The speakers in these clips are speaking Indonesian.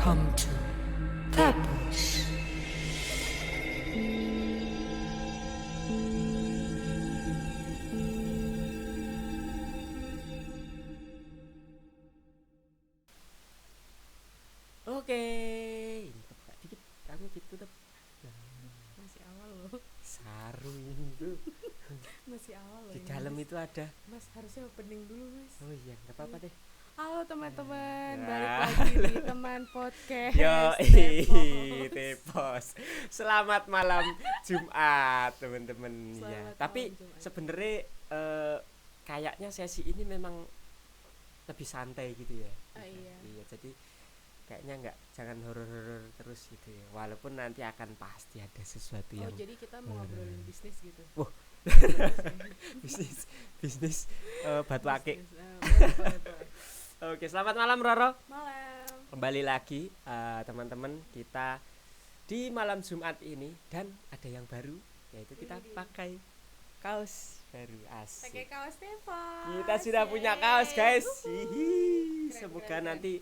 Welcome to Tapos. Oke, ini tebak dikit, kamu gitu tep. Masih awal loh. Saru ini tuh. Masih awal loh. Di ini, dalam Mas. itu ada. Mas harusnya opening dulu, Mas. Oh iya, nggak apa-apa deh. Halo teman-teman, Ya. balik lagi di teman podcast. Yo, Tepos. Tepos. Selamat malam Jumat, teman-teman. Ya, Selamat tapi malam Jumat. sebenarnya kayaknya sesi ini memang lebih santai gitu ya. Iya. Iya, jadi kayaknya nggak, jangan horor-horor terus gitu ya. Walaupun nanti akan pasti ada sesuatu Oh, yang jadi kita mau ngobrolin bisnis gitu. Wah. bisnis batu akik. Boleh. Oke, selamat malam Roro. Malam. Kembali lagi teman-teman kita di malam Jumat ini, dan ada yang baru, yaitu kita Ini. pakai kaos baru. Pakai Asik. kaos Tepos. Kita sudah punya kaos, guys. Hihi. Keren, Semoga keren, keren. nanti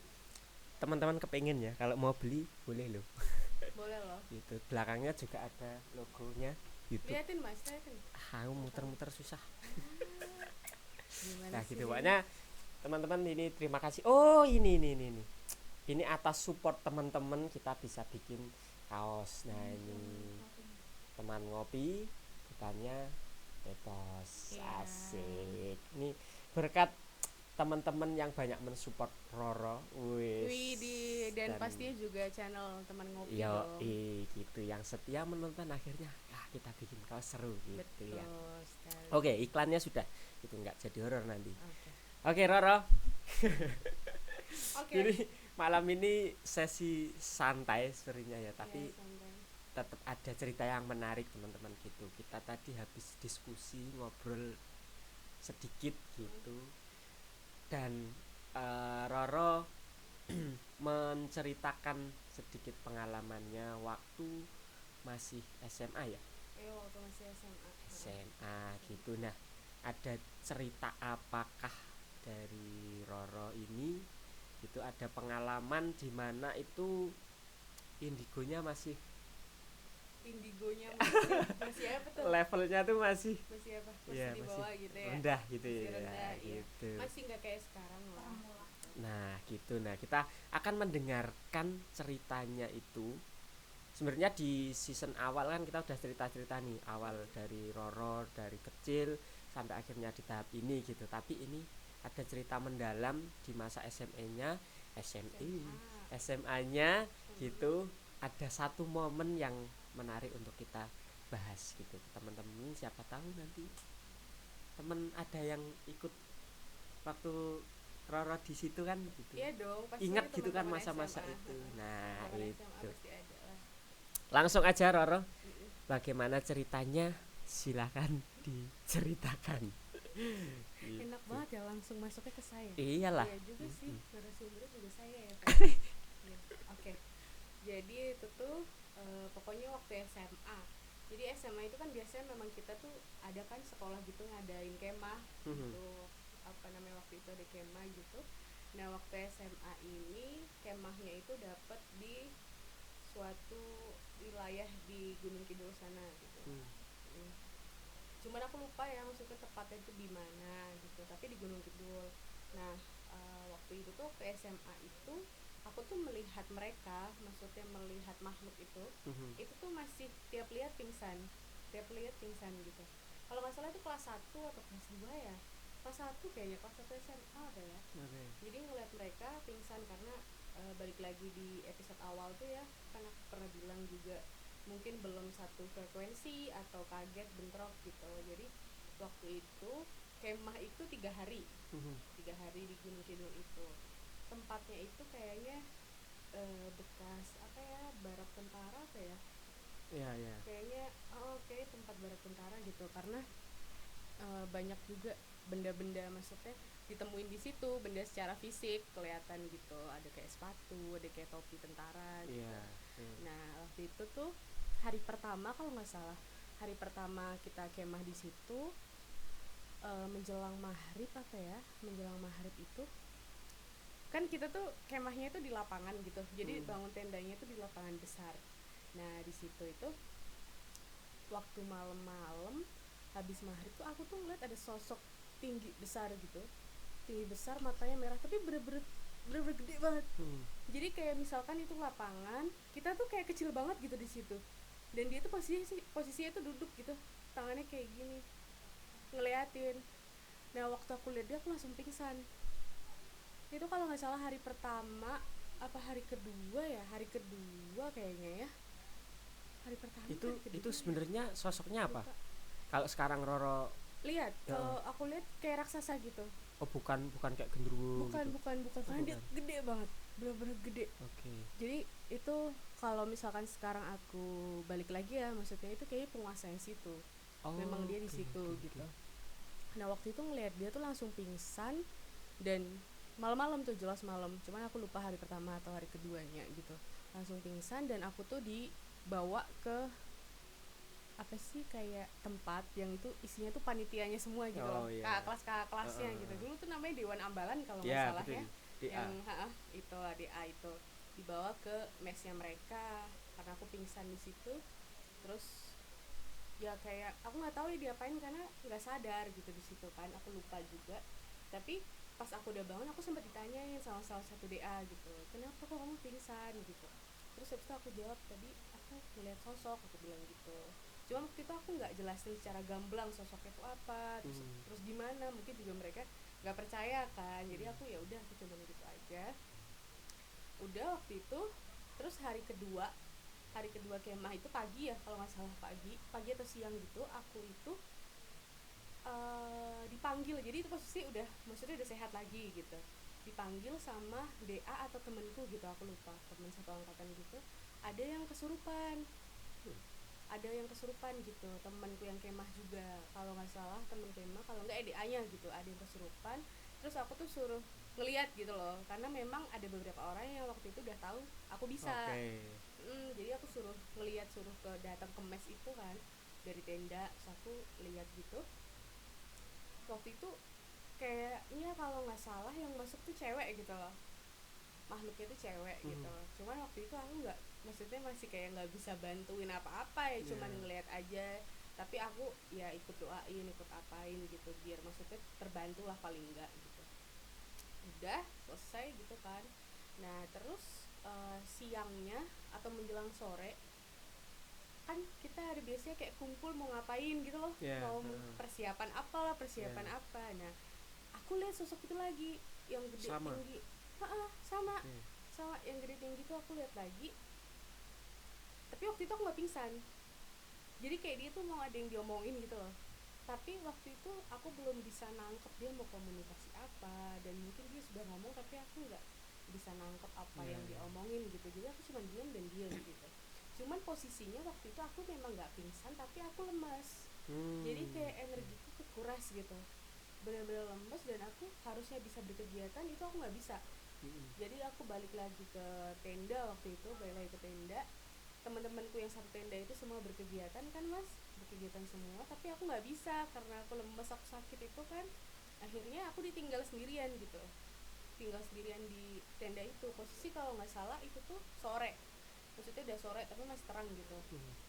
teman-teman kepengen ya, kalau mau beli boleh loh. Boleh loh. Gitu. Belakangnya juga ada logonya YouTube. Liatin Mas, liatin. Aku muter-muter susah. Gimana Nah, sih gitu ini? pokoknya teman-teman, ini terima kasih. Oh, ini. Ini atas support teman-teman kita bisa bikin kaos. Nah, ini teman ngopi, bukannya Tepos. Iya. Asik. Ini berkat teman-teman yang banyak mensupport Roro. Dan pastinya juga channel teman ngopi Yo, dong. gitu, yang setia menonton, akhirnya kita bikin kaos seru gitu. Betul Ya. sekali. Oke, iklannya sudah. Itu nggak jadi horor nanti. Oke. Oke, Roro. Oke. Jadi malam ini sesi santai sebenarnya ya, tapi Iya, santai. tetap ada cerita yang menarik teman-teman gitu. Kita tadi habis diskusi, ngobrol sedikit gitu, dan Roro menceritakan sedikit pengalamannya waktu masih SMA ya, Iya, waktu masih SMA. SMA gitu. Nah, ada cerita apakah dari Roro ini itu, ada pengalaman di mana itu indigonya masih Indigonya masih apa tuh? levelnya tuh masih Masih apa? Masih Iya, di bawah gitu ya. rendah gitu Masih ya, rendah, iya. gitu. Masih nggak kayak sekarang lah. Nah, gitu. Nah, kita akan mendengarkan ceritanya itu. Sebenarnya di season awal kan kita udah cerita-cerita nih, awal dari Roro dari kecil sampai akhirnya di tahap ini gitu. Tapi ini ada cerita mendalam di masa SMA-nya, SMA-nya gitu. Ada satu momen yang menarik untuk kita bahas gitu. Teman-teman, siapa tahu nanti teman ada yang ikut waktu Roro di situ kan gitu. Iya dong, pasti Ingat gitu kan teman-teman masa-masa SMA. itu. Nah, Teman-teman itu. SMA pasti ada lah. Langsung aja Roro, bagaimana ceritanya? Silakan diceritakan. Gitu. Enak banget ya langsung masuknya ke saya. Iyalah. Iya juga sih, narasumbernya juga saya ya. Iya. Oke. Jadi itu tuh pokoknya waktu SMA. Jadi SMA itu kan biasanya memang kita tuh ada kan sekolah gitu ngadain kemah gitu. Apa namanya, waktu itu ada kemah gitu. Nah, waktu SMA ini kemahnya itu dapat di suatu wilayah di Gunung Kidul sana gitu. Cuman aku lupa ya maksudnya tepatnya itu di mana gitu, tapi di Gunung Kidul. Nah, waktu itu tuh ke SMA itu aku tuh melihat mereka, maksudnya melihat makhluk itu tuh masih tiap lihat pingsan gitu. Kalau nggak salah itu kelas 1 atau kelas 2 ya, kelas 1 kayaknya, kelas 1 SMA apa ya. Jadi ngeliat mereka pingsan karena balik lagi di episode awal tuh ya, kan aku pernah bilang juga mungkin belum satu frekuensi atau kaget bentrok gitu. Jadi waktu itu kemah itu 3 hari di Gunung Kidul itu. Tempatnya itu kayaknya bekas apa ya, barak tentara apa ya. Iya. Kayaknya kayak tempat barak tentara gitu, karena banyak juga benda-benda, maksudnya ditemuin di situ, benda secara fisik kelihatan gitu, ada kayak sepatu, ada kayak topi tentara gitu. Iya. Nah, waktu itu tuh hari pertama kalau nggak salah, hari pertama kita kemah di situ, menjelang maghrib itu kan kita tuh kemahnya itu di lapangan gitu, jadi Hmm. bangun tendanya itu di lapangan besar. Nah di situ itu waktu malam-malam habis maghrib tuh aku tuh ngeliat ada sosok tinggi besar gitu, tinggi besar, matanya merah, tapi bener-bener gede banget. Hmm. Jadi kayak misalkan itu lapangan, kita tuh kayak kecil banget gitu di situ, dan dia tuh posisinya tuh duduk gitu, tangannya kayak gini ngeliatin. Nah waktu aku lihat dia aku langsung pingsan. Itu kalau nggak salah hari pertama apa hari kedua ya, hari kedua kayaknya ya, hari pertama Itu hari kedua ya? sebenarnya sosoknya apa? Lupa. Kalau sekarang Roro, Lihat, ya, kalau aku lihat kayak raksasa gitu. oh bukan kayak genderuwo bukan gitu. bukan bukan Oh, karena dia bukan. gede banget, bener-bener gede. Oke. Jadi itu kalau misalkan sekarang aku balik lagi ya, maksudnya itu kayak penguasa yang situ, Oh, memang dia di oke, situ oke, gitu. oke. Nah waktu itu ngelihat dia tuh langsung pingsan, dan malam-malam tuh, jelas malam, cuman aku lupa hari pertama atau hari keduanya gitu, langsung pingsan. Dan aku tuh dibawa ke apa sih, kayak tempat yang itu isinya tuh panitianya semua gitu Oh, loh, iya. kakak kelasnya gitu. Dulu tuh namanya Dewan Ambalan kalau nggak Ya, salah betul. ya, DA. yang itu DA itu dibawa ke mesnya mereka karena aku pingsan di situ. Terus ya kayak aku nggak tahu ya diapain karena nggak sadar gitu di situ kan, aku lupa juga. Tapi pas aku udah bangun aku sempat ditanyain sama salah satu DA gitu, kenapa kok kamu pingsan gitu. Terus habis itu aku jawab, tadi aku ngeliat sosok, aku bilang gitu. Cuma waktu itu aku nggak jelasin secara gamblang sosoknya itu apa, terus gimana, mungkin juga mereka nggak percaya kan. Jadi aku ya udah, aku coba gitu aja. Udah waktu itu, terus hari kedua kemah itu pagi ya kalau nggak salah, pagi atau siang gitu, aku itu dipanggil. Jadi itu posisi udah, maksudnya udah sehat lagi gitu, dipanggil sama DA atau temenku gitu, aku lupa, temen satu angkatan gitu. Ada yang kesurupan gitu, temanku yang kemah juga kalau nggak salah, temen kemah kalau nggak DA nya gitu, ada yang kesurupan. Terus aku tuh suruh ngeliat gitu loh, karena memang ada beberapa orang yang waktu itu udah tahu aku bisa. Oke. Jadi aku suruh ngeliat, suruh datang ke mes itu kan dari tenda. Terus aku lihat gitu, waktu itu kayaknya kalau nggak salah yang masuk tuh cewek gitu loh, makhluknya tuh cewek gitu. Cuman waktu itu aku nggak, maksudnya masih kayak nggak bisa bantuin apa-apa ya, cuman ngeliat aja. Tapi aku ya ikut doain, ikut apain gitu, biar maksudnya terbantu lah paling enggak gitu. Udah selesai gitu kan. Nah terus siangnya atau menjelang sore kan kita ada biasanya kayak kumpul mau ngapain gitu loh, mau persiapan apalah, persiapan apa. Nah aku lihat sosok itu lagi yang gede Sama. tinggi. Sama sama yang gede tinggi tuh aku lihat lagi. Tapi waktu itu aku nggak pingsan, jadi kayak dia tuh mau ada yang diomongin gitu loh. Tapi waktu itu aku belum bisa nangkep dia mau komunikasi apa, dan mungkin dia sudah ngomong tapi aku nggak bisa nangkep apa yang diomongin gitu. Jadi aku cuma diam dan diam gitu. Cuman posisinya waktu itu aku memang nggak pingsan, tapi aku lemas. Jadi kayak energiku kekuras gitu, benar-benar lemes, dan aku harusnya bisa berkegiatan itu aku nggak bisa. Jadi aku balik lagi ke tenda, waktu itu balik lagi ke tenda. Teman-temanku yang satu tenda itu semua berkegiatan kan mas, berkegiatan semua, tapi aku nggak bisa karena aku lemes, aku sakit itu kan. Akhirnya aku ditinggal sendirian gitu, tinggal sendirian di tenda itu. Posisi kalau nggak salah itu tuh sore, maksudnya udah sore tapi masih terang gitu.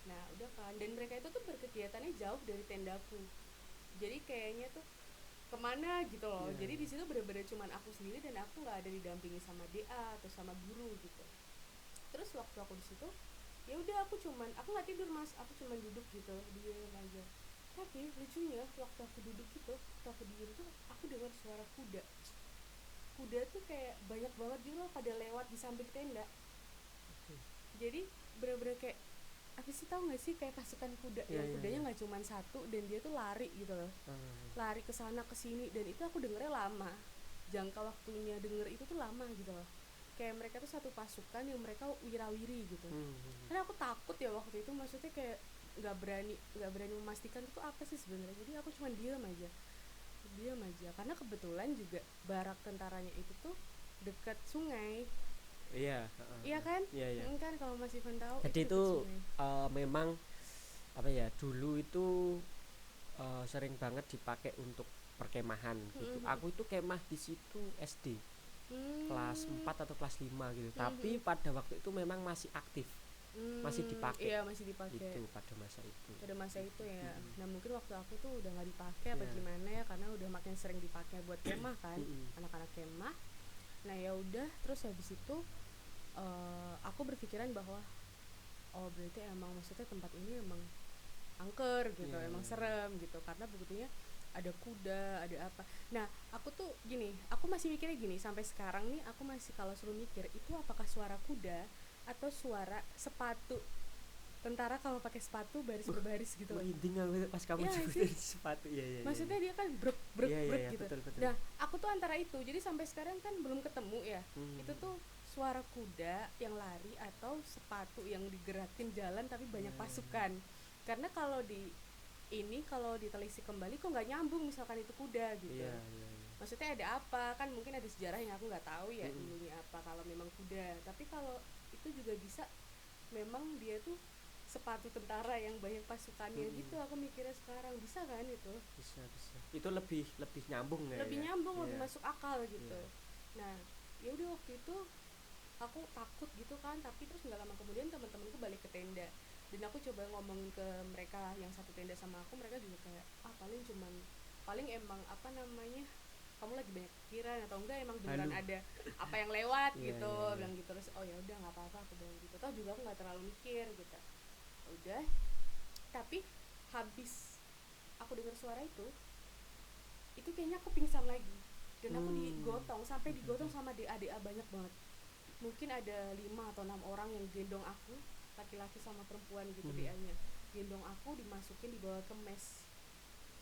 Nah udah kan, dan mereka itu tuh berkegiatannya jauh dari tendaku, jadi kayaknya tuh kemana gitu loh. Jadi di situ bener-bener cuman aku sendiri, dan aku nggak ada didampingi sama DA atau sama guru gitu. Terus waktu aku di situ ya udah, aku nggak tidur mas, aku cuman duduk gitu, diem aja. Tapi lucunya waktu aku duduk gitu, waktu aku diem tuh aku dengar suara kuda tuh kayak banyak banget gitu loh, pada lewat di samping tenda. Jadi bener-bener kayak apa sih, tahu nggak sih, kayak pasukan kuda yang kudanya nggak cuman satu, dan dia tuh lari gitu loh, lari ke sana ke sini. Dan itu aku dengernya lama, jangka waktunya denger itu tuh lama gitu loh, kayak mereka tuh satu pasukan yang mereka wirawiri gitu. Karena aku takut ya waktu itu, maksudnya kayak nggak berani memastikan itu apa sih sebenarnya. Jadi aku cuma diam aja, karena kebetulan juga barak tentaranya itu tuh dekat sungai. Iya kan? Kan kalau Mas Ivan tahu, jadi itu memang apa ya, dulu itu sering banget dipakai untuk perkemahan gitu. Aku itu kemah di situ SD. kelas 4 atau kelas 5 gitu. Tapi pada waktu itu memang masih aktif, masih dipakai. Iya, masih dipakai Itu pada masa itu. pada masa itu ya. Nah mungkin waktu aku tuh udah nggak dipakai apa Iya. gimana ya, karena udah makin sering dipakai buat kemah kan, anak-anak kemah. Nah ya udah, terus habis itu aku berpikiran bahwa oh berarti emang maksudnya tempat ini emang angker gitu, Iya, emang iya. serem gitu, karena buktinya ada kuda, ada apa. Nah aku tuh gini, aku masih mikirnya gini sampai sekarang nih, aku masih kalau suruh mikir itu apakah suara kuda atau suara sepatu tentara kalau pakai sepatu baris berbaris gitu loh. Merinding aku pas kamu Iya sebutin sih. sepatu. Iya. Maksudnya dia kan brek brek Iya, brek iya, gitu. betul. Nah aku tuh antara itu, jadi sampai sekarang kan belum ketemu ya. Itu tuh suara kuda yang lari atau sepatu yang digerakin jalan tapi banyak pasukan. Karena kalau kalau ditelisik kembali kok nggak nyambung misalkan itu kuda gitu. Iya. Maksudnya ada apa, kan mungkin ada sejarah yang aku nggak tahu ya dulunya apa kalau memang kuda. Tapi kalau itu juga bisa memang dia tuh sepatu tentara yang banyak pasukannya gitu. Aku mikirnya sekarang bisa kan itu Bisa. Itu lebih nyambung ya. lebih nyambung, lebih Iya. masuk akal gitu. Iya. Nah ya udah, waktu itu aku takut gitu kan, tapi terus nggak lama kemudian teman-temanku balik ke tenda dan aku coba ngomongin ke mereka yang satu tenda sama aku, mereka juga kayak paling emang apa namanya, kamu lagi banyak pikiran atau enggak emang beneran Halu. ada apa yang lewat Iya, gitu, iya. bilang gitu. Terus oh ya udah nggak apa-apa, aku bilang gitu, toh juga aku nggak terlalu mikir gitu. Udah, tapi habis aku dengar suara itu kayaknya aku pingsan lagi dan aku digotong, sampai digotong sama DA banyak banget, mungkin ada 5 atau 6 orang yang gendong aku, laki-laki sama perempuan gitu. DA-nya gendong aku, dimasukin, dibawa ke mes.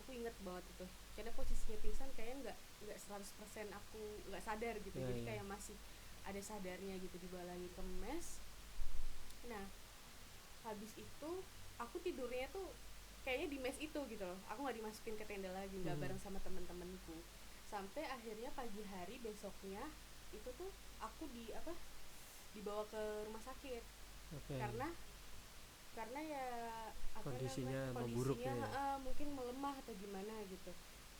Aku inget banget itu karena posisinya pingsan, kayaknya nggak 100% aku nggak sadar gitu. Iya, Jadi iya. kayak masih ada sadarnya gitu, dibawa lagi ke mes. Nah habis itu aku tidurnya tuh kayaknya di mes itu gitu loh, aku nggak dimasukin ke tenda lagi, nggak bareng sama temen-temenku. Sampai akhirnya pagi hari besoknya itu tuh aku dibawa ke rumah sakit. Oke. Karena ya Kondisinya namanya, memburuk ya. mungkin melemah atau gimana gitu.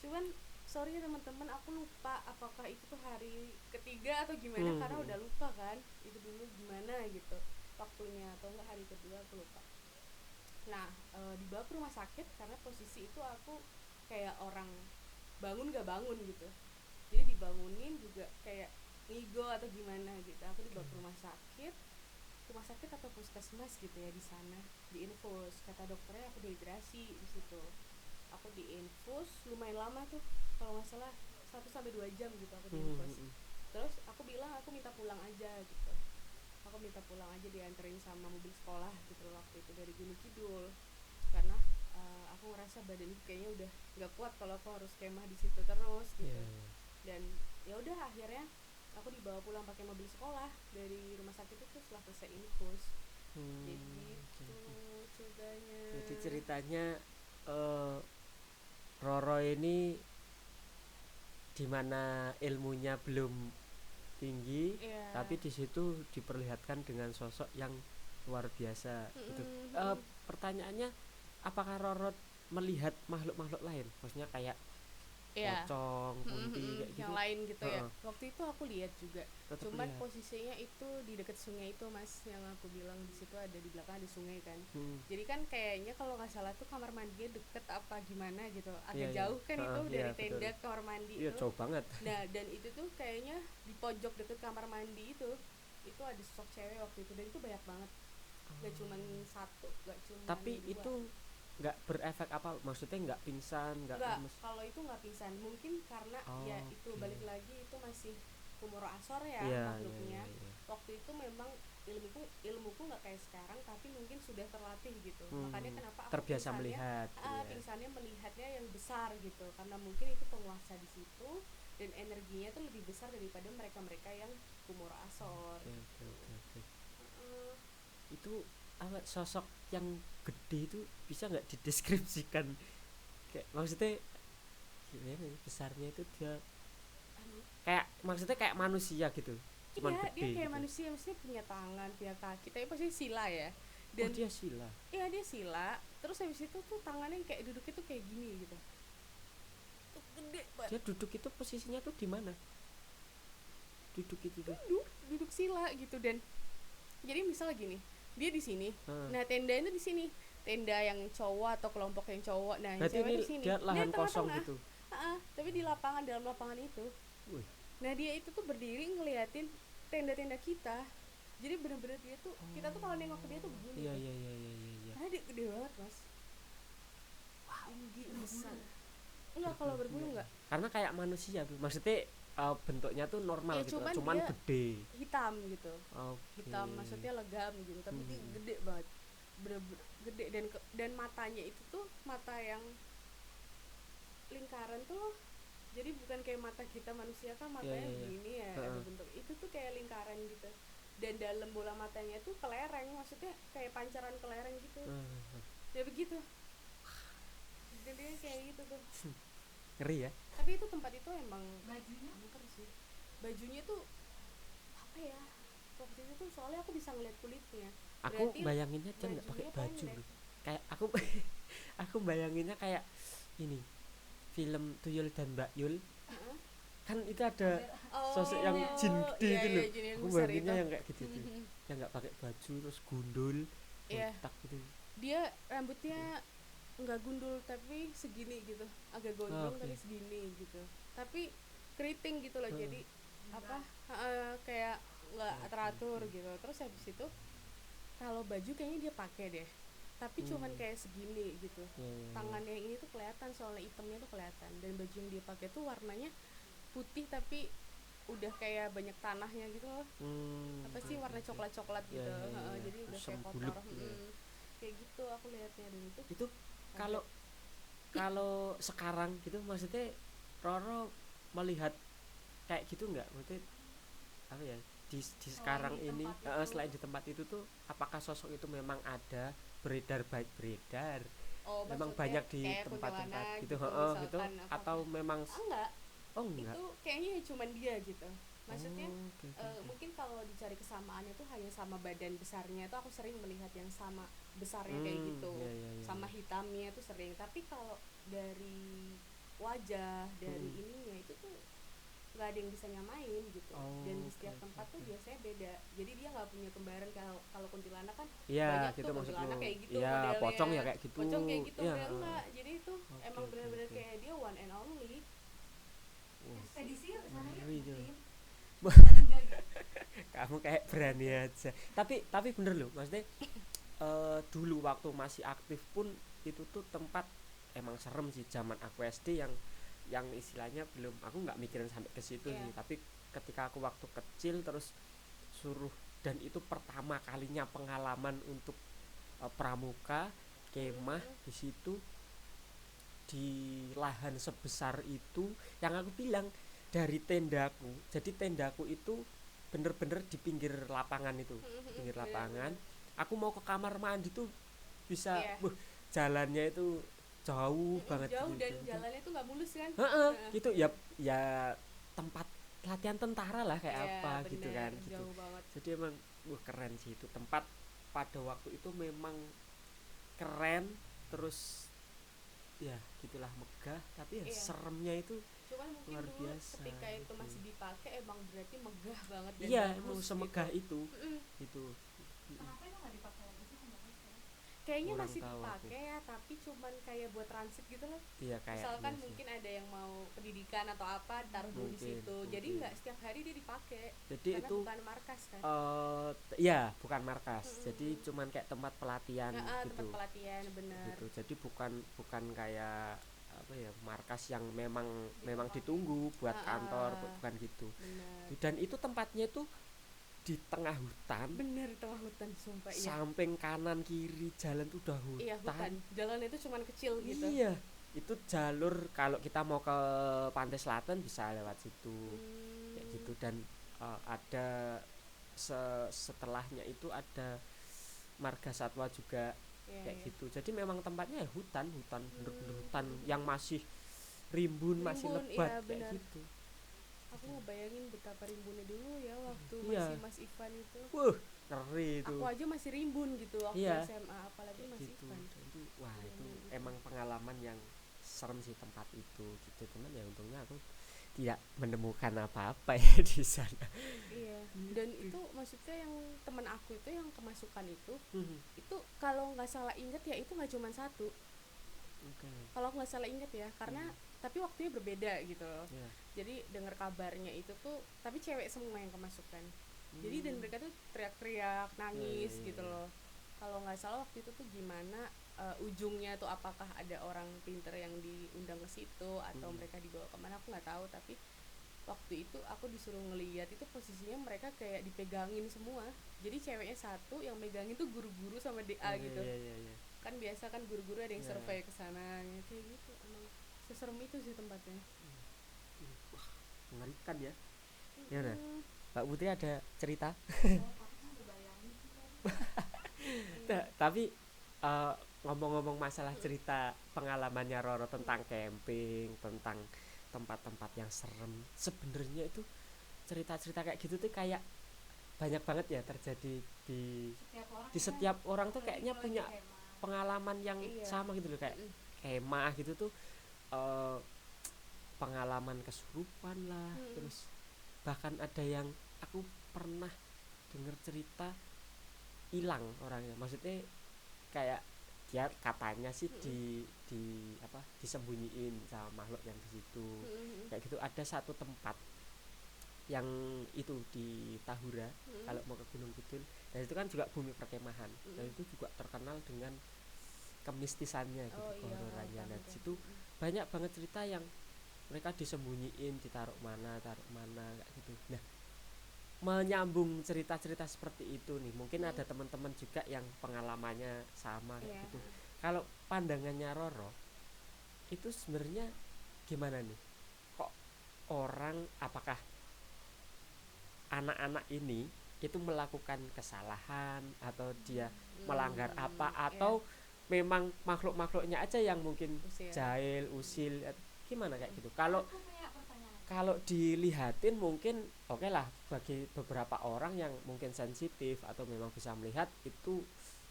Cuman sorry ya teman-teman, aku lupa apakah itu tuh hari ketiga atau gimana, karena udah lupa kan itu dulu gimana gitu waktunya, atau enggak hari kedua, aku lupa. Nah dibawa ke rumah sakit karena posisi itu aku kayak orang bangun gak bangun gitu, jadi dibangunin juga kayak ngigo atau gimana gitu. Aku dibawa ke rumah sakit atau puskesmas gitu ya, di sana diinfus, kata dokternya aku dehidrasi di situ. Aku diinfus lumayan lama tuh, kalau nggak salah 1-2 jam gitu aku diinfus. Terus aku bilang aku minta pulang aja gitu, aku minta pulang aja, dianterin sama mobil sekolah gitu waktu itu dari Gunung Kidul, karena aku ngerasa badan kayaknya udah nggak kuat kalau aku harus kemah di situ terus gitu. Iya. Dan ya udah akhirnya aku dibawa pulang pakai mobil sekolah dari rumah sakit itu setelah selesai infus. Jadi itu ceritanya. Jadi ceritanya Roro ini dimana ilmunya belum tinggi, Iya. tapi di situ diperlihatkan dengan sosok yang luar biasa. Gitu. Pertanyaannya, apakah Roro melihat makhluk-makhluk lain? Maksudnya kayak Iya. pocong, kunti kayak gitu. Yang lain gitu ya. Heeh. Waktu itu aku lihat juga. Tetep Cuman lihat. posisinya itu di dekat sungai itu, Mas, yang aku bilang di situ ada, di belakang ada sungai kan. Hmm. Jadi kan kayaknya kalau nggak salah tuh kamar mandinya deket apa gimana gitu. Agak Iya, jauh kan itu iya, dari betul. tenda ke kamar mandi Iya, itu. jauh banget. Nah, dan itu tuh kayaknya di pojok deket kamar mandi itu ada sosok cewek waktu itu, dan itu banyak banget. Gak cuman satu, gak cuman Tapi 2. itu nggak berefek apa? Maksudnya nggak pingsan, nggak Enggak, lemes? kalau itu nggak pingsan, mungkin karena ya itu oke. balik lagi itu masih kumuro asor ya Iya, makhluknya. iya. Waktu itu memang ilmuku nggak kayak sekarang, tapi mungkin sudah terlatih gitu. Makanya kenapa aku Terbiasa pingsannya, melihat. Iya. pingsannya melihatnya yang besar gitu, karena mungkin itu penguasa di situ dan energinya tuh lebih besar daripada mereka yang kumuro asor. Oke. Heeh. Itu awet sosok yang gede itu bisa nggak dideskripsikan, kayak maksudnya gimana ya, besarnya itu dia kayak maksudnya kayak manusia gitu, cuman Iya, gede dia kayak gitu. manusia, maksudnya punya tangan, punya kaki, tapi pasti sila ya. Dan Oh, dia sila. iya, dia sila. Terus habis itu tuh tangannya kayak duduknya tuh kayak gini gitu. Tuh gede banget. Dia duduk itu posisinya tuh di mana? duduk itu tuh. duduk sila gitu. Dan jadi misalnya gini, dia di sini, nah tenda itu di sini, tenda yang cowok atau kelompok yang cowok, nah yang Berarti cewek ini di sini, dia lahan kosong tengah-tengah. gitu. Tapi di lapangan, dalam lapangan itu. Wih. Nah dia itu tuh berdiri ngeliatin tenda-tenda kita. Jadi bener-bener dia tuh, kita tuh kalau nengok ke dia tuh begini. Iya tuh. iya iya iya iya. Karena dia gede banget mas. Tinggi besar. Enggak, kalau berbulu enggak. Karena kayak manusia tuh. Maksudnya bentuknya tuh normal Ya, gitu. cuman dia gede. Hitam gitu. Oke. Hitam maksudnya legam gitu, tapi dia gede banget. Bener-bener gede, dan matanya itu tuh mata yang lingkaran tuh loh. Jadi bukan kayak mata kita manusia kan matanya begini ya, ada bentuk. Itu tuh kayak lingkaran gitu. Dan dalam bola matanya tuh kelereng, maksudnya kayak pancaran kelereng gitu. Ya begitu. Dan dia kayak gitu tuh. Ngeri ya. Tapi itu tempat itu emang Bajunya angker sih. Bajunya tuh apa ya? Waktu itu tuh soalnya aku bisa ngeliat kulitnya. Aku Berarti bayanginnya dia nggak pakai bajunya baju pendek. loh. Kayak aku aku bayanginnya kayak ini film Tuyul dan Mbak Yul. Heeh. Kan itu ada sosok yang jin gede iya, itu loh. jin yang Aku besar bayanginnya itu. yang kayak gitu tuh. Yang nggak pakai baju terus gundul, Iya. botak gitu. Dia rambutnya nggak gundul tapi segini gitu, agak gondrong Oke. tapi segini gitu, tapi keriting gitu loh. Jadi apa kayak nggak teratur gitu. Terus habis itu kalau baju kayaknya dia pakai deh, tapi cuman kayak segini gitu. Tangannya yang ini tuh kelihatan, soalnya itemnya tuh kelihatan. Dan baju yang dia pakai tuh warnanya putih tapi udah kayak banyak tanahnya gitu loh. Apa sih warna coklat gitu. Jadi udah kayak Sembuluk kotor. gitu ya. Kayak gitu aku lihatnya. Dan Itu kalau sekarang gitu maksudnya Roro melihat kayak gitu nggak? Maksudnya apa ya? Di sekarang di ini tempat itu. selain di tempat itu tuh apakah sosok itu memang ada beredar memang maksudnya banyak di kayak tempat-tempat kuntilanak gitu, misalkan, gitu apa. atau memang enggak, enggak? itu kayaknya cuman dia gitu. Maksudnya Oke. mungkin kalau dicari kesamaannya tuh hanya sama badan besarnya tuh aku sering melihat yang sama besarnya kayak gitu. Iya. Sama hitamnya tuh sering. Tapi kalau dari wajah, dari ininya itu tuh nggak ada yang bisa nyamain gitu. Dan di setiap tempat tuh biasanya beda. Jadi dia nggak punya kembaran. Kalau kuntilanak kan Iya, banyak gitu tuh maksudmu. kuntilanak kayak gitu Iya, modelnya. pocong ya kayak gitu. Pocong kayak gitu, Iya. dia enggak. Jadi itu emang Oke, benar-benar oke. kayak dia one and only. ekspedisi yuk sana yuk. Ngeri tuh. buktiin. Wah. Tinggal gitu. Kamu kayak berani aja. Tapi bener loh, maksudnya dulu waktu masih aktif pun itu tuh tempat emang serem sih zaman aku SD yang istilahnya belum, aku nggak mikirin sampai ke situ Iya. sih, tapi ketika aku waktu kecil terus suruh, dan itu pertama kalinya pengalaman untuk pramuka kemah di situ di lahan sebesar itu, yang aku bilang dari tendaku, jadi tendaku itu bener-bener di pinggir lapangan itu, di pinggir lapangan. Aku mau ke kamar mandi tuh bisa, Iya. jalannya itu jauh banget Jauh gitu. dan jalannya tuh nggak mulus kan. Gitu ya tempat latihan tentara lah kayak Iya, apa gitu bener, kan gitu. jauh banget. Jadi emang keren sih itu tempat pada waktu itu, memang keren, terus ya gitulah, megah, tapi ya Iya. seremnya itu Cuman mungkin luar dulu biasa ketika itu gitu. masih dipakai emang berarti megah banget dan iya, bagus emang gitu. semegah itu gitu. Kenapa emang nggak dipakai lagi sih sampai sekarang? Kayaknya Kurang masih tahu dipakai ya, tapi cuman kayak buat transit gitu loh. Iya kayak Misalkan mungkin ada yang mau pendidikan atau apa, taruh dulu di Mungkin, situ. Jadi mungkin. nggak setiap hari dia dipakai. jadi Karena itu bukan markas kan. iya bukan markas, jadi cuman kayak tempat pelatihan Tempat gitu. pelatihan bener. Gitu. Jadi bukan kayak apa ya, markas yang memang ditunggu buat kantor, bukan gitu. Bener. Dan itu tempatnya itu di tengah hutan, Bener, tengah hutan sumpah. Iya. samping kanan kiri jalan tuh udah hutan. Iya, hutan. Jalannya itu cuman kecil gitu. Iya, itu jalur kalau kita mau ke pantai selatan bisa lewat situ, kayak gitu. Dan ada setelahnya itu ada marga satwa juga, Iya, kayak iya. gitu. Jadi memang tempatnya ya hutan bener-bener hutan yang masih rimbun, masih Rimbun, lebat, iya, kayak benar. gitu. Aku ngebayangin betapa rimbunnya dulu ya waktu Iya. masih Mas Ivan itu. Ngeri itu. Aku aja masih rimbun gitu waktu Iya. SMA, apalagi Kayak Mas gitu. Ivan. Dan itu wah, itu emang pengalaman yang serem sih tempat itu gitu. Cuman ya untungnya aku tidak menemukan apa-apa ya di sana. maksudnya yang temen aku itu yang kemasukan itu Mhm. kalau nggak salah inget ya itu nggak cuma satu, Oke. kalau aku nggak salah inget ya, karena tapi waktunya berbeda gitu loh. Ya. Jadi dengar kabarnya itu tuh tapi cewek semua yang kemasukan. Jadi dan mereka tuh teriak-teriak nangis iya, gitu iya. loh. Kalau nggak salah waktu itu tuh gimana ujungnya tuh apakah ada orang pinter yang diundang ke situ atau mereka dibawa kemana aku nggak tahu, tapi waktu itu aku disuruh ngeliat itu posisinya mereka kayak dipegangin semua. Jadi ceweknya satu yang megangin tuh guru-guru sama DA Iya, gitu. iya, iya, iya. Kan biasa kan guru-guru ada yang Iya. survei ke sana kayak gitu. Emang seserem itu sih tempatnya. Mengerikan ya. Ya udah. Mbak Putri ada cerita? Aku kan udah bayangin sih tadi. Tapi ngomong-ngomong masalah cerita pengalamannya Roro tentang camping, tentang tempat-tempat yang serem, sebenarnya itu cerita-cerita kayak gitu tuh kayak banyak banget ya terjadi di setiap orang tuh kayaknya punya pengalaman yang Iya. sama gitu loh, kayak kemah gitu tuh, pengalaman kesurupan lah, terus bahkan ada yang aku pernah dengar cerita hilang orangnya, maksudnya kayak dia katanya sih di apa disembunyiin sama makhluk yang di situ kayak gitu. Ada satu tempat yang itu di Tahura, kalau mau ke Gunung Kidul, dan itu kan juga bumi perkemahan, dan itu juga terkenal dengan kemistisannya gitu, kehororannya. Nah di situ banyak banget cerita yang mereka disembunyiin, ditaruh mana kayak gitu. Nah, menyambung cerita-cerita seperti itu nih, mungkin ada teman-teman juga yang pengalamannya sama kayak gitu. Kalau pandangannya Roro itu sebenarnya gimana nih, kok orang, apakah anak-anak ini itu melakukan kesalahan atau dia melanggar apa, atau memang makhluk-makhluknya aja yang mungkin jahil, usil, gimana kayak gitu. Kalau dilihatin mungkin oke lah, bagi beberapa orang yang mungkin sensitif atau memang bisa melihat itu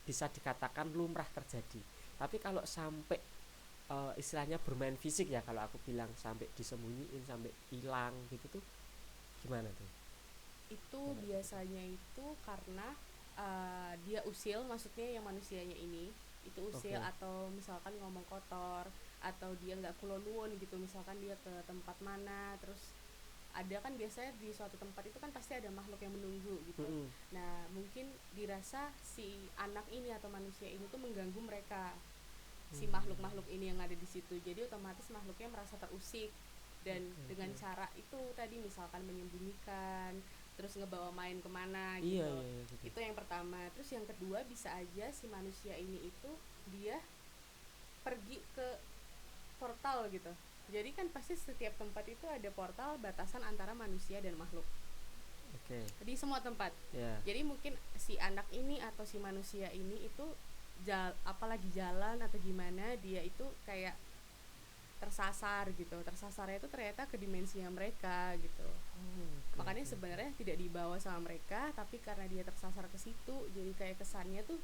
bisa dikatakan lumrah terjadi. Tapi kalau sampai istilahnya bermain fisik ya, kalau aku bilang sampai disembunyiin, sampai hilang gitu tuh gimana tuh? Itu biasanya itu karena dia usil, maksudnya yang manusianya ini itu usil, atau misalkan ngomong kotor, atau dia nggak kulonwon gitu, misalkan dia ke tempat mana, terus ada kan biasanya di suatu tempat itu kan pasti ada makhluk yang menunggu gitu. Nah mungkin dirasa si anak ini atau manusia ini tuh mengganggu mereka, si makhluk-makhluk ini yang ada di situ, jadi otomatis makhluknya merasa terusik, dan dengan cara itu tadi misalkan menyembunyikan, terus ngebawa main kemana gitu. Gitu. Itu yang pertama. Terus yang kedua bisa aja si manusia ini itu dia pergi ke portal gitu. Jadi kan pasti setiap tempat itu ada portal batasan antara manusia dan makhluk. Di semua tempat. Jadi mungkin si anak ini atau si manusia ini itu apalagi jalan atau gimana, dia itu kayak tersasar gitu. Tersasarnya itu ternyata ke dimensinya mereka gitu. Makanya sebenarnya tidak dibawa sama mereka, tapi karena dia tersasar ke situ, jadi kayak kesannya tuh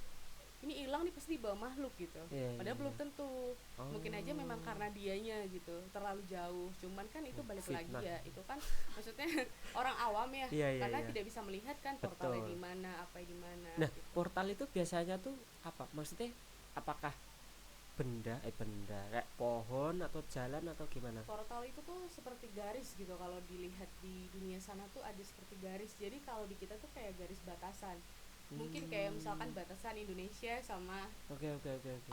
ini hilang nih pasti dibawa makhluk gitu. Padahal belum tentu. Mungkin aja memang karena dianya gitu terlalu jauh. Cuman kan itu balik lagi ya, itu kan maksudnya orang awam ya, karena tidak bisa melihat kan portalnya di mana, apa di mana. Nah, gitu. portal itu biasanya tuh apa? Maksudnya apakah benda kayak pohon atau jalan atau gimana? Portal itu tuh seperti garis gitu, kalau dilihat di dunia sana tuh ada seperti garis. Jadi kalau di kita tuh kayak garis batasan. Mungkin kayak misalkan batasan Indonesia sama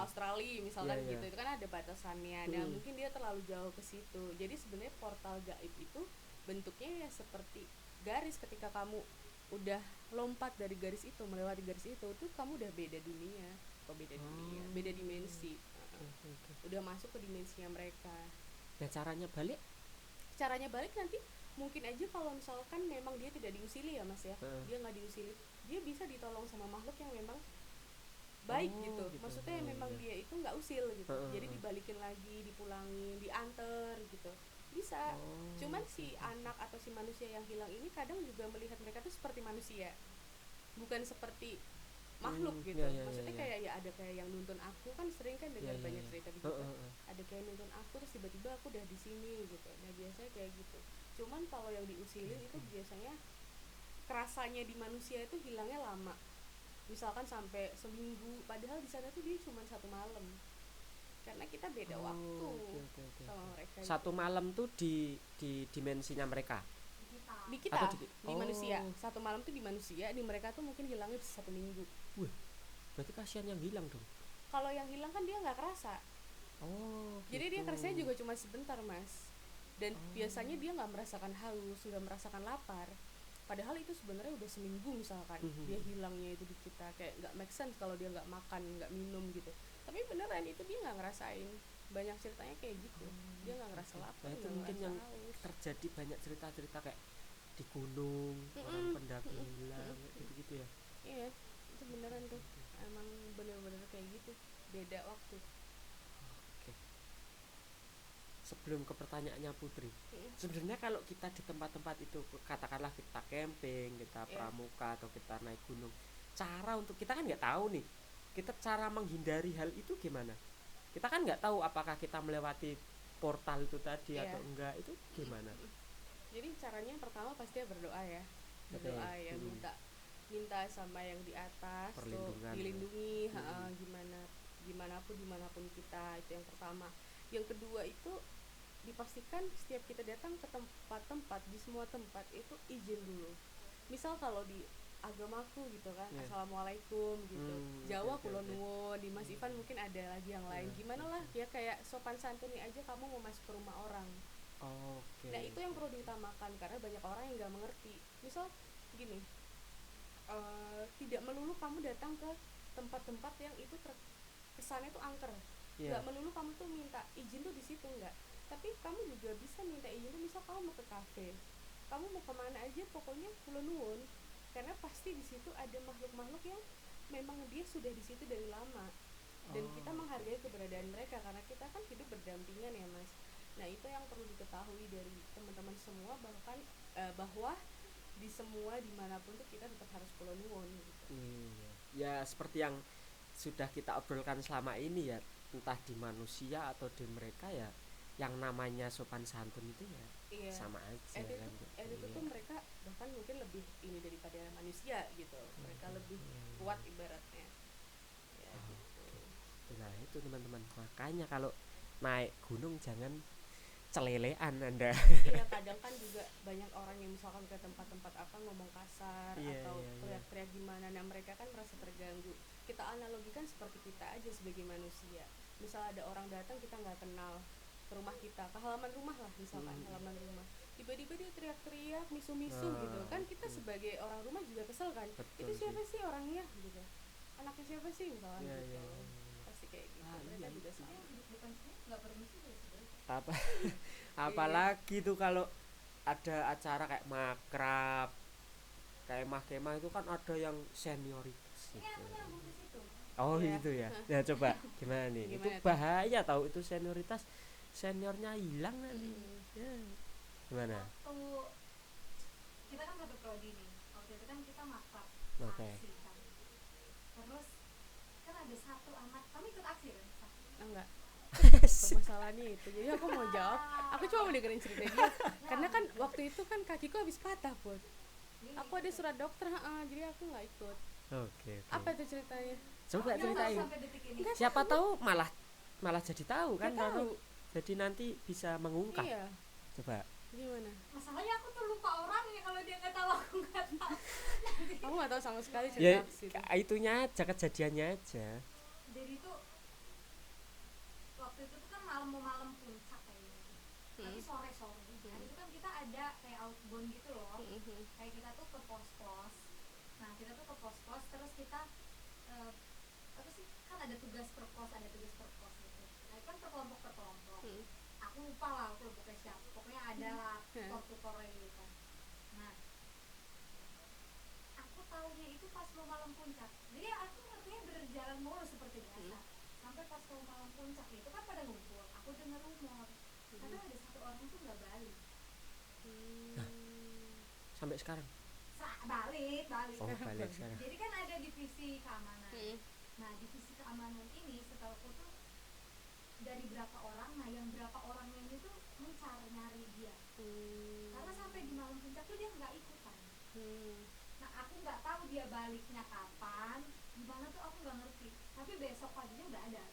Australia misalkan gitu. Itu kan ada batasannya. Nah, mungkin dia terlalu jauh ke situ. Jadi sebenarnya portal gaib itu bentuknya ya seperti garis. Ketika kamu udah lompat dari garis itu, melewati garis itu, tuh kamu udah beda dunia. Beda dimensi. Udah masuk ke dimensinya mereka. Nah, caranya balik Nanti mungkin aja kalau misalkan memang dia tidak diusili ya Mas ya, dia nggak diusili, dia bisa ditolong sama makhluk yang memang baik gitu. Maksudnya memang dia itu nggak usil gitu, jadi dibalikin lagi, dipulangin, diantar gitu, bisa. Cuman si anak atau si manusia yang hilang ini kadang juga melihat mereka tuh seperti manusia, bukan seperti makhluk gitu. Maksudnya kayak ya ada kayak yang nuntun aku, kan sering kan dengar banyak cerita gitu. Ada kayak nuntun aku terus tiba-tiba aku udah di sini gitu. Nah biasanya kayak gitu. Cuman kalau yang diusilin itu biasanya kerasanya di manusia itu hilangnya lama, misalkan sampai seminggu, padahal di sana tuh dia cuma 1 malam, karena kita beda waktu Oke. sama mereka. Satu gitu. malam tuh di dimensinya mereka kita Di kita, atau di manusia 1 malam tuh di manusia, di mereka tuh mungkin hilangnya bisa 1 minggu. berarti kasihan yang hilang dong. Kalau yang hilang kan dia nggak kerasa, jadi dia Gitu. kerasanya juga cuma sebentar mas, dan biasanya dia nggak merasakan haus, nggak merasakan lapar, padahal itu sebenarnya udah seminggu misalkan dia hilangnya itu di kita, kayak nggak make sense kalau dia nggak makan nggak minum gitu, tapi beneran itu dia nggak ngerasain. Banyak ceritanya kayak gitu, dia nggak ngerasa lapar, Nah, itu nggak mungkin ngerasa yang haus. terjadi banyak cerita-cerita kayak di gunung orang pendaki hilang kayak gitu-gitu ya. Iya, itu beneran tuh, emang bener-bener kayak gitu, beda waktu. Oke. Sebelum ke pertanyaannya Putri, sebenarnya kalau kita di tempat-tempat itu, katakanlah kita camping, kita pramuka atau kita naik gunung, cara untuk kita kan nggak tahu nih, kita cara menghindari hal itu gimana? Kita kan nggak tahu apakah kita melewati portal itu tadi atau enggak, itu gimana? Jadi caranya yang pertama pasti ya berdoa ya, berdoa ya, minta sama yang di atas tuh Perlindungan. dilindungi, gimana dimanapun kita, itu yang pertama. Yang kedua itu dipastikan setiap kita datang ke tempat-tempat, di semua tempat itu izin dulu. Misal kalau di agamaku gitu kan, assalamualaikum gitu, Jawa kulo nuwun, di Mas Ivan mungkin ada lagi yang lain, gimana lah ya, kayak sopan santuni aja kamu mau masuk ke rumah orang. Nah itu yang perlu diutamakan, karena banyak orang yang nggak mengerti. Misal gini, tidak melulu kamu datang ke tempat-tempat yang itu kesannya tuh angker, nggak melulu kamu tuh minta izin tuh di situ, nggak, tapi kamu juga bisa minta izin tuh, misal kamu mau ke kafe, kamu mau kemana aja, pokoknya kulo nuwun, karena pasti di situ ada makhluk-makhluk yang memang dia sudah di situ dari lama, dan kita menghargai keberadaan mereka karena kita kan hidup berdampingan ya mas. Nah itu yang perlu diketahui dari teman-teman semua, bahwa di semua dimanapun tuh kita tetap harus kulo nuwun gitu. Ya seperti yang sudah kita obrolkan selama ini ya, entah di manusia atau di mereka ya, yang namanya sopan santun itu ya sama aja kan. Itu tuh mereka bahkan mungkin lebih ini daripada manusia gitu, mereka lebih kuat ibaratnya ya, gitu. Nah itu teman-teman, makanya kalau naik gunung jangan celelean Anda. Iya, kadang kan juga banyak orang yang misalkan ke tempat-tempat apa ngomong kasar atau teriak-teriak gimana, nah mereka kan merasa terganggu. Kita analogikan seperti kita aja sebagai manusia, misal ada orang datang kita nggak kenal ke rumah kita, ke halaman rumah lah misalkan, halaman rumah, tiba-tiba dia teriak-teriak misu-misu gitu kan, kita sebagai orang rumah juga kesel kan. Itu siapa sih orangnya gitu, anaknya siapa sih misalkan gitu. Pasti kayak gitu, mereka juga sama. bukan sih nggak permisi ya sebenarnya. Apalagi tuh kalau ada acara kayak makrab, kayak kemah itu kan ada yang senioritas gitu. Ini aku nyambung ke situ. Itu ya. Nah coba gimana nih? Itu bahaya tahu, itu senioritas, seniornya hilang nanti. Gimana? Waktu kita kan satu prodi nih, waktu itu kan kita makrab aksi kan. Terus kan ada satu anak, kami ikut aksi kan? Enggak. Permasalahannya itu, jadi aku mau jawab, aku cuma mau dengerin cerita dia, karena kan waktu itu kan kakiku habis patah pun, aku ada surat dokter, jadi aku nggak ikut. Oke. Apa itu ceritanya? Coba ceritain. Siapa tahu malah jadi tahu kan, baru jadi nanti bisa mengungkap. Iya. Coba. Gimana? Masalahnya aku tuh lupa orangnya, kalau dia nggak tahu aku nggak tahu. Aku nggak tahu sama sekali cerita Ya aksi itu. itunya aja, kejadiannya aja. Jadi tuh waktu itu tuh kan malam puncak kayaknya, tapi sore. Nah itu kan kita ada kayak outbound gitu loh, kayak kita tuh ke pos-pos. Nah kita tuh ke pos-pos, terus kita apa sih, kan ada tugas per pos gitu. Nah itu kan per kelompok. Aku lupa lah kelompoknya siapa, pokoknya ada lah tutor-tutornya gitu kan. Nah aku tahunya itu pas mau malam puncak, jadi aku ngertinya berjalan mulus seperti biasa. Sampai pas mau malam puncak itu kan pada ngumpul, aku denger rumor karena ada satu orang tuh nggak balik. Sampai sekarang. Balik. Balik sekarang. Jadi kan ada divisi keamanan. Nah divisi keamanan ini setahuku tuh dari berapa orang, nah yang berapa orangnya ini tuh nyari dia, karena sampai di malam puncak tuh dia nggak ikutan. baliknya kapan gimana tuh aku nggak ngerti, tapi besok paginya udah ada.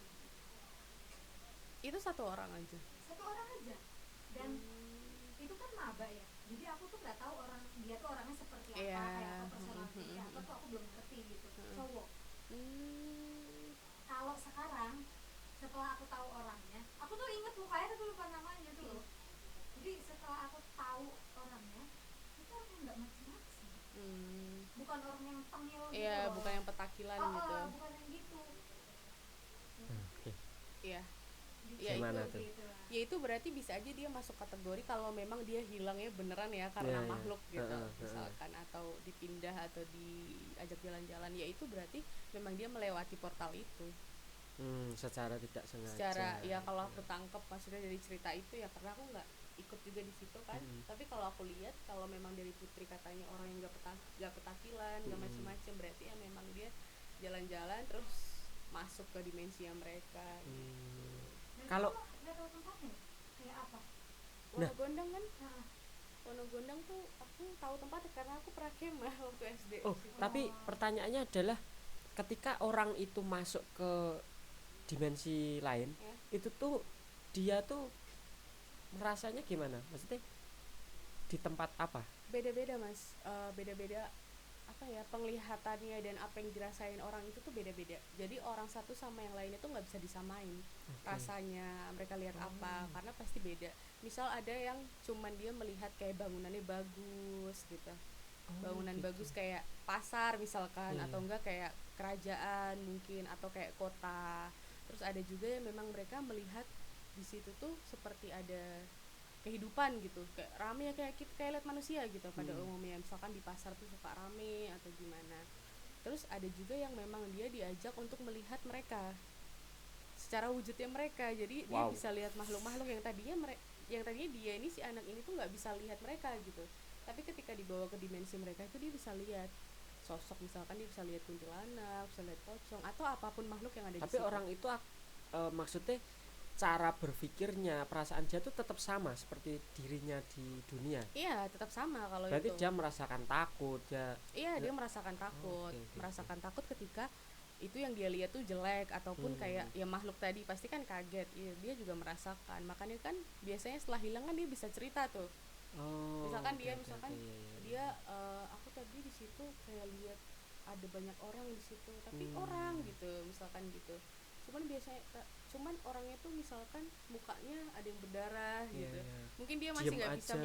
Itu satu orang aja. Satu orang aja, dan itu kan maba ya, jadi aku tuh nggak tahu orang dia tuh orangnya seperti apa, kayak apa personalitinya apa tuh aku belum ngerti gitu. Cowok. Kalau sekarang setelah aku tahu orangnya, aku tuh inget mukanya tapi lupa namanya tuh loh. Jadi setelah aku tahu orangnya, itu orang yang nggak macem-macem, bukan orang yang tengil gitu. Iya, bukan yang petakilan gitu. Bukan yang gitu. Oke. Iya. Ya, gimana tuh? Gitu. Ya itu berarti bisa aja dia masuk kategori kalau memang dia hilangnya beneran ya karena makhluk gitu misalkan, atau dipindah atau diajak jalan-jalan, ya itu berarti memang dia melewati portal itu. Secara tidak sengaja. Secara ya kalau aku tangkep maksudnya dari cerita itu ya, karena aku nggak ikut juga di situ kan. Tapi kalau aku lihat kalau memang dari Putri katanya orang yang nggak petakilan, nggak macem-macem, berarti ya memang dia jalan-jalan terus masuk ke dimensi yang mereka. Kalau nggak tahu tempatnya kayak apa. Wonogondang kan? Wonogondang tuh aku tahu tempatnya karena aku pernah kemah waktu SD. Tapi pertanyaannya adalah ketika orang itu masuk ke dimensi lain, itu tuh dia tuh merasanya gimana? Maksudnya di tempat apa? Beda-beda mas, beda-beda apa ya penglihatannya dan apa yang dirasain orang itu tuh beda-beda. Jadi orang satu sama yang lainnya tuh nggak bisa disamain rasanya mereka lihat apa, karena pasti beda. Misal ada yang cuman dia melihat kayak bangunannya bagus gitu, bangunan gitu. bagus kayak pasar misalkan, atau enggak kayak kerajaan mungkin, atau kayak kota. Terus ada juga yang memang mereka melihat di situ tuh seperti ada kehidupan gitu, kayak rame ya, kayak lihat manusia gitu pada umumnya. Misalkan di pasar tuh suka rame atau gimana. Terus ada juga yang memang dia diajak untuk melihat mereka secara wujudnya mereka, jadi dia bisa lihat makhluk-makhluk yang tadinya dia ini si anak ini tuh nggak bisa lihat mereka gitu, tapi ketika dibawa ke dimensi mereka itu dia bisa lihat sosok, misalkan dia bisa lihat kuntilanak, bisa lihat pocong atau apapun makhluk yang ada di situ. Tapi orang itu maksudnya cara berpikirnya, perasaan dia tuh tetap sama seperti dirinya di dunia. Iya, tetap sama kalau berarti itu. Dia merasakan takut, dia merasakan takut, merasakan takut ketika itu yang dia lihat tuh jelek ataupun kayak ya makhluk tadi pasti kan kaget. Ya, dia juga merasakan. Makanya kan biasanya setelah hilang kan dia bisa cerita tuh. Misalkan dia aku tadi di situ kayak lihat ada banyak orang di situ, tapi orang gitu, misalkan gitu. Cuman orangnya tuh misalkan mukanya ada yang berdarah gitu. Mungkin dia masih nggak bisa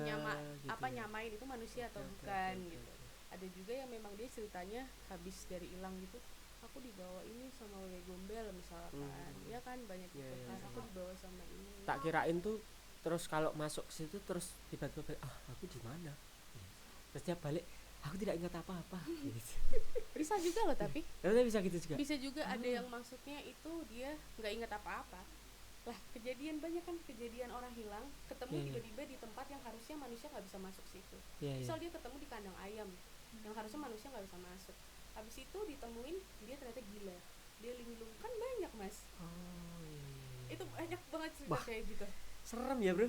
nyamain itu manusia atau bukan gitu. Ada juga yang memang dia ceritanya habis dari hilang gitu, aku dibawa ini sama Wewe Gombel misalkan. Ya kan banyak gitu kan, aku dibawa sama ini. Tak kirain tuh terus kalau masuk situ terus tiba-tiba aku di mana? Terus dia balik, aku tidak ingat apa-apa. Gitu. Bisa juga loh tapi. Bisa gitu juga. Bisa juga ada yang maksudnya itu dia nggak ingat apa-apa. Lah kejadian banyak kan, kejadian orang hilang ketemu tiba-tiba di tempat yang harusnya manusia nggak bisa masuk situ. Misal dia ketemu di kandang ayam yang harusnya manusia nggak bisa masuk. Habis itu ditemuin dia ternyata gila, dia linglung, kan banyak mas. Itu banyak banget cerita kayak gitu. Serem ya bro.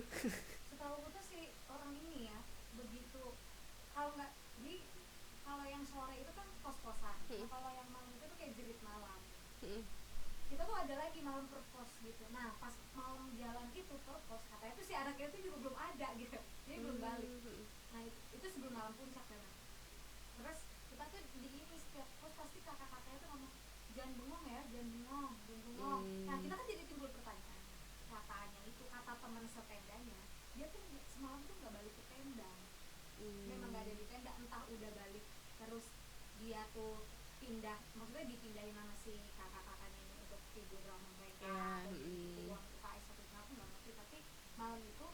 Setahu aku tuh si orang ini ya begitu, kalau nggak kalau yang sore itu kan kos-kosan, kalau yang malam itu tuh kayak jerit malam. Kita tuh ada lagi malam perpos gitu. Nah pas malam jalan itu perpos, katanya tuh si anaknya tuh juga belum ada gitu, jadi belum balik. Nah itu sebelum malam puncak kan. Terus kita tuh di ini setiap pos pasti kakak-kakaknya tuh ngomong jangan bengong ya, jangan bengong. Nah kita kan jadi timbul pertanyaan, katanya itu kata teman setendanya, dia tuh semalam tuh nggak balik ke tenda. Memang nggak ada di tenda, entah udah balik terus dia tuh pindah, maksudnya dipindahin sama si kakak-kakaknya ini untuk tidur sama mereka atau gitu uang UKS atau aku nggak ngerti, tapi malam itu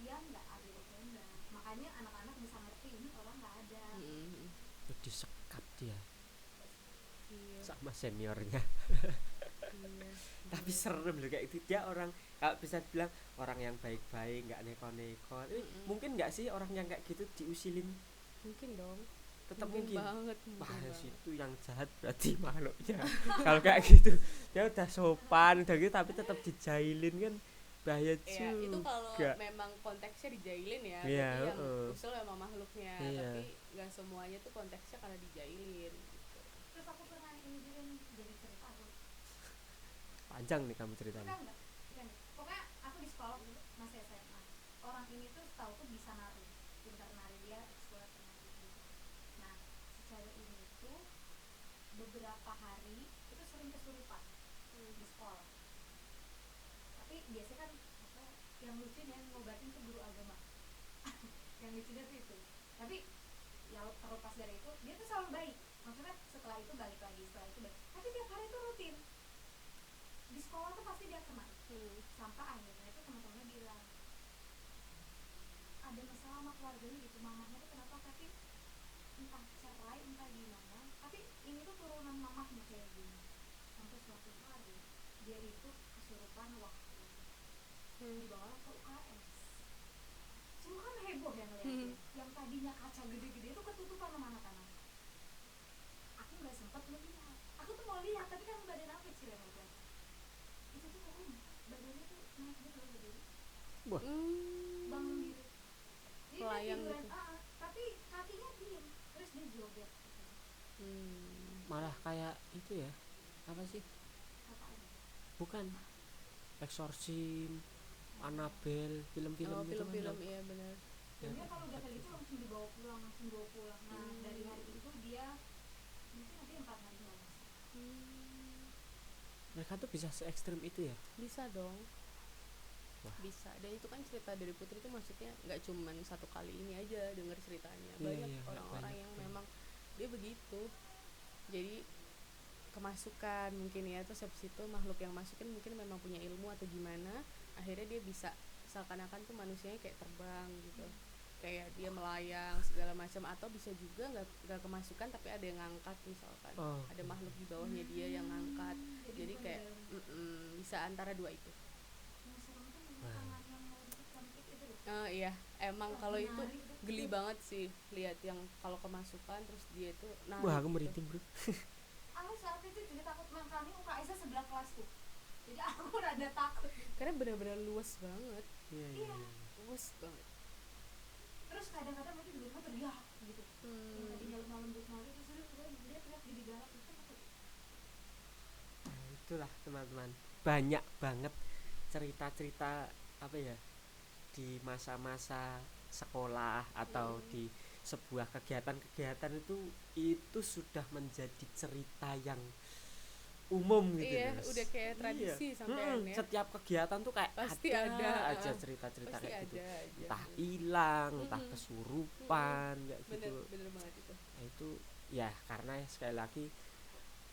dia nggak ada di tenda, makanya anak-anak bisa ngerti ini orang nggak ada. Disekap dia sama seniornya. Tapi serem loh kayak itu. Dia orang kalau bisa dibilang orang yang baik-baik, nggak neko-neko. Mungkin nggak sih orang yang kayak gitu diusilin? Mungkin dong, tetap mungkin banget. Wah itu yang jahat berarti makhluknya. Kalau kayak gitu dia udah sopan udah gitu tapi tetap dijailin kan bahaya juga. Itu kalau memang konteksnya dijailin ya, berarti yang usul memang makhluknya. Tapi nggak semuanya tuh konteksnya karena dijailin gitu. terus aku pernah ini juga nih, jadi cerita aku Panjang nih kamu ceritanya. bukan, pokoknya aku di sekolah dulu masih SMA, orang ini tuh setahu tuh bisa nari, pintar nari, dia ekspor nari gitu. Nah si cewek ini tuh beberapa hari itu sering kesurupan di sekolah, tapi biasanya kan apa yang lucunya ngobatin tuh guru agama yang lucunya tuh itu. Tapi ya terlepas dari itu dia tuh selalu baik, maksudnya setelah itu balik lagi, setelah itu balik, tapi tiap hari tuh rutin di sekolah tuh pasti dia kena. Sampai akhirnya tuh teman-temannya bilang ada masalah sama keluarganya gitu, mamahnya tuh kenapa, tapi entah cerai entah gimana, tapi ini tuh turunan mamahnya kayak gini. Sampai suatu hari dia itu kesurupan waktu dibawa ke UKS. Semua kan heboh ya ngeliatin, yang tadinya kaca gede-gede itu ketutupan sama anak-anak. Aku nggak sempet melihat, aku tuh mau lihat tapi kan badan aku kecil yang udah itu tuh pokoknya badannya tuh naik gitu loh jadi bangun gitu, jadi dia Pelayang tiduran gitu. tapi kakinya diem terus dia joget gitu. Malah kayak itu ya, apa sih, Apaan? bukan Exorcist, Annabelle, film-film Oh, gitu film-film kan. iya benar. Dan dia kalau udah kayak gitu langsung dibawa pulang, langsung dibawa pulang. Nah dari hari itu dia mungkin nanti 4 hari nggak masuk. Mereka tuh bisa se ekstrim itu ya. Bisa dong. Wah. Bisa. Dan itu kan cerita dari Putri itu maksudnya nggak cuman satu kali ini aja denger ceritanya. Banyak Iya, orang-orang banyak yang banget. memang dia begitu. Jadi kemasukan mungkin ya, terus habis itu makhluk yang masukin mungkin memang punya ilmu atau gimana, akhirnya dia bisa seakan-akan tuh manusianya kayak terbang gitu, kayak dia melayang segala macam, atau bisa juga nggak kemasukan tapi ada yang ngangkat misalkan, ada makhluk di bawahnya dia yang ngangkat, jadi bukan kayak di dalam. bisa antara dua itu. Yang serem tuh memang tangan yang mau dipecampit itu loh. Iya emang Wah, kalau itu menarik tuh. geli banget sih lihat yang kalau kemasukan terus dia itu narik Wah, aku gitu. merinding bro. Aku saat itu juga takut, makanya UKS-nya sebelah kelasku, jadi aku rada takut. Karena benar-benar luas banget, Iya. luas banget. Terus kadang-kadang mereka juga teriak gitu. Yang tadinya lemah lembut malu terus dia teriak jadi galak itu takut. Nah, itulah teman-teman, banyak banget cerita-cerita apa ya di masa-masa sekolah atau di sebuah kegiatan-kegiatan itu sudah menjadi cerita yang umum gitu. Iya, Mas. udah kayak tradisi sampean ya. Setiap kegiatan tuh kayak Pasti ada ada, aja cerita-cerita pasti kayak gitu. ada aja. Entah hilang, entah kesurupan kayak gitu. Bener banget itu. Nah, itu ya karena sekali lagi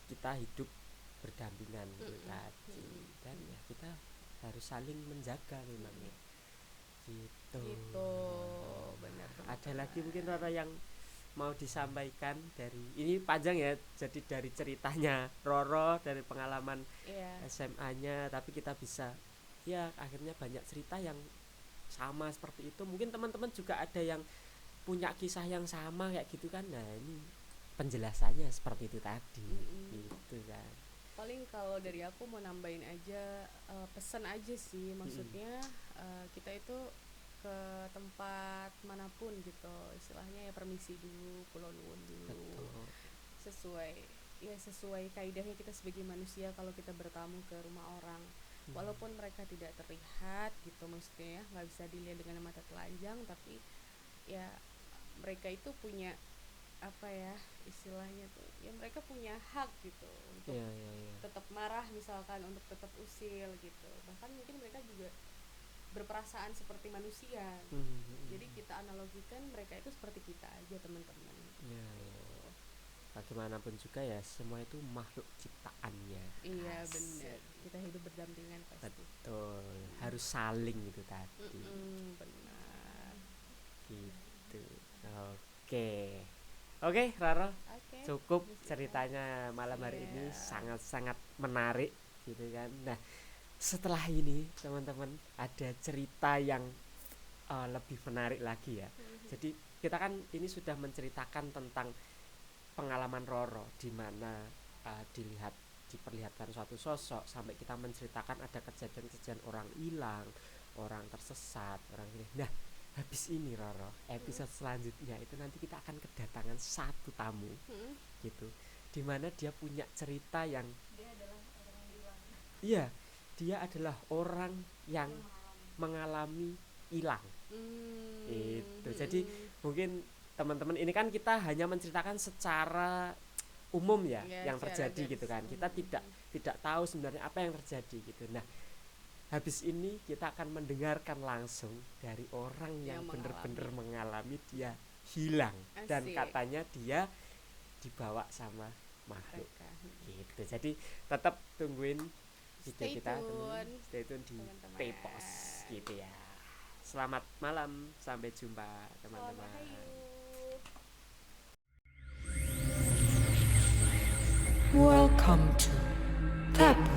kita hidup berdampingan gitu tadi, dan ya kita harus saling menjaga memang ya. Gitu. Benar. Ada lagi mungkin Roro yang mau disampaikan dari ini, panjang ya, jadi dari ceritanya Roro, dari pengalaman SMA-nya, tapi kita bisa ya akhirnya banyak cerita yang sama seperti itu. Mungkin teman-teman juga ada yang punya kisah yang sama kayak gitu kan. Nah ini penjelasannya seperti itu tadi gitu kan. Paling kalau dari aku mau nambahin aja pesan aja sih, maksudnya kita itu ke tempat manapun gitu istilahnya ya permisi dulu, pulau nuwun dulu. Betul. Sesuai kaidahnya kita sebagai manusia kalau kita bertamu ke rumah orang, walaupun mereka tidak terlihat gitu, maksudnya ya nggak bisa dilihat dengan mata telanjang, tapi ya mereka itu punya apa ya istilahnya tuh ya, mereka punya hak gitu untuk tetap marah misalkan, untuk tetap usil gitu, bahkan mungkin mereka juga berperasaan seperti manusia. Jadi kita analogikan mereka itu seperti kita aja teman-teman. Bagaimanapun juga ya semua itu makhluk ciptaannya. Iya benar, kita hidup berdampingan pasti. Betul, harus saling itu tadi. Benar. Gitu. Oke Roro, cukup ceritanya malam hari ini, sangat-sangat menarik gitu kan. Nah setelah ini teman-teman ada cerita yang lebih menarik lagi ya. Jadi kita kan ini sudah menceritakan tentang pengalaman Roro, di mana diperlihatkan suatu sosok sampai kita menceritakan ada kejadian-kejadian orang hilang, orang tersesat, orang ini. Nah habis ini Roro, episode selanjutnya itu nanti kita akan kedatangan satu tamu gitu. dimana dia punya cerita yang dia adalah orang yang hilang, iya, dia adalah orang yang yang mengalami mengalami. hilang. Itu. Jadi mungkin teman-teman ini kan kita hanya menceritakan secara umum ya, Ya, yang secara terjadi gitu kan. garis Kita umum. tidak tahu sebenarnya apa yang terjadi gitu. Nah, habis ini kita akan mendengarkan langsung dari orang yang Yang benar-benar mengalami dia hilang dan Asik. katanya dia dibawa sama makhluk Mereka. gitu. Jadi tetap tungguin video Stay kita tune. stay tune di Teman-teman. T-Pos gitu ya. Selamat malam, sampai jumpa teman-teman. Selamat hayu. Welcome to Tapos.